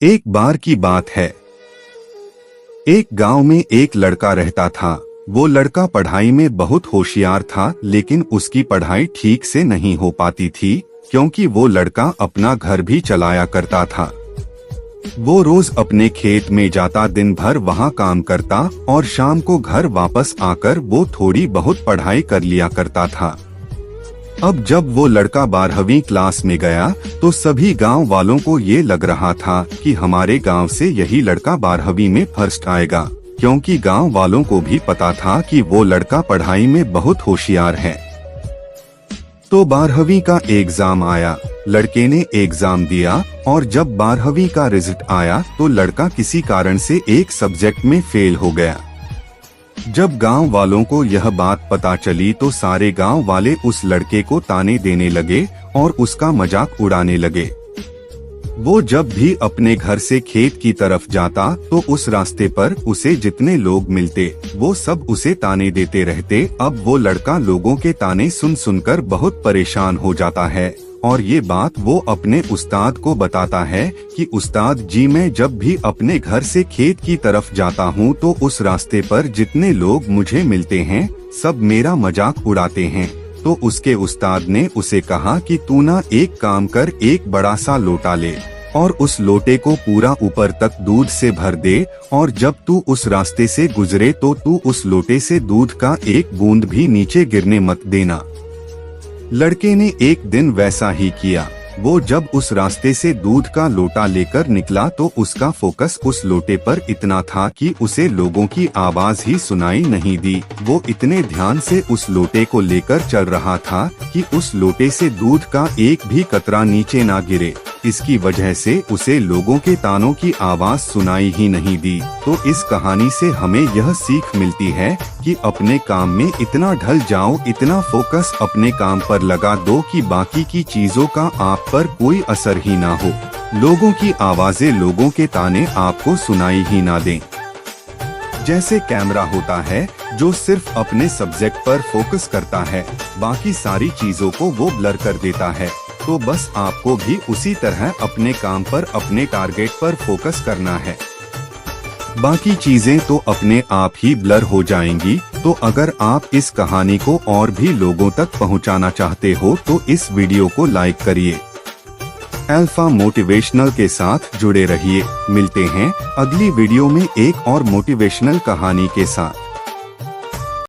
एक बार की बात है। एक गांव में एक लड़का रहता था। वो लड़का पढ़ाई में बहुत होशियार था, लेकिन उसकी पढ़ाई ठीक से नहीं हो पाती थी क्योंकि वो लड़का अपना घर भी चलाया करता था। वो रोज अपने खेत में जाता, दिन भर वहाँ काम करता और शाम को घर वापस आकर वो थोड़ी बहुत पढ़ाई कर लिया करता था। अब जब वो लड़का 12वीं क्लास में गया तो सभी गांव वालों को ये लग रहा था कि हमारे गांव से यही लड़का 12वीं में फर्स्ट आएगा, क्योंकि गांव वालों को भी पता था कि वो लड़का पढ़ाई में बहुत होशियार है। तो 12वीं का एग्जाम आया। लड़के ने एग्जाम दिया और जब 12वीं का रिजल्ट आया तो लड़का किसी कारण से एक सब्जेक्ट में फेल हो गया। जब गांव वालों को यह बात पता चली तो सारे गांव वाले उस लड़के को ताने देने लगे और उसका मजाक उड़ाने लगे। वो जब भी अपने घर से खेत की तरफ जाता तो उस रास्ते पर उसे जितने लोग मिलते वो सब उसे ताने देते रहते। अब वो लड़का लोगों के ताने सुन सुनकर बहुत परेशान हो जाता है और ये बात वो अपने उस्ताद को बताता है कि उस्ताद जी, मैं जब भी अपने घर से खेत की तरफ जाता हूँ तो उस रास्ते पर जितने लोग मुझे मिलते हैं सब मेरा मजाक उड़ाते हैं। तो उसके उस्ताद ने उसे कहा कि तू ना एक काम कर, एक बड़ा सा लोटा ले और उस लोटे को पूरा ऊपर तक दूध से भर दे और जब तू उस रास्ते से गुजरे तो तू उस लोटे से दूध का एक बूंद भी नीचे गिरने मत देना। लड़के ने एक दिन वैसा ही किया। वो जब उस रास्ते से दूध का लोटा लेकर निकला तो उसका फोकस उस लोटे पर इतना था कि उसे लोगों की आवाज ही सुनाई नहीं दी। वो इतने ध्यान से उस लोटे को लेकर चल रहा था कि उस लोटे से दूध का एक भी कतरा नीचे ना गिरे। इसकी वजह से उसे लोगों के तानों की आवाज सुनाई ही नहीं दी। तो इस कहानी से हमें यह सीख मिलती है कि अपने काम में इतना ढल जाओ, इतना फोकस अपने काम पर लगा दो कि बाकी की चीजों का आप पर कोई असर ही ना हो। लोगों की आवाजें, लोगों के ताने आपको सुनाई ही ना दें। जैसे कैमरा होता है जो सिर्फ अपने सब्जेक्ट पर फोकस करता है, बाकी सारी चीजों को वो ब्लर कर देता है। तो बस आपको भी उसी तरह अपने काम पर, अपने टारगेट पर फोकस करना है। बाकी चीजें तो अपने आप ही ब्लर हो जाएंगी। तो अगर आप इस कहानी को और भी लोगों तक पहुंचाना चाहते हो तो इस वीडियो को लाइक करिए। अल्फा मोटिवेशनल के साथ जुड़े रहिए। मिलते हैं अगली वीडियो में एक और मोटिवेशनल कहानी के साथ।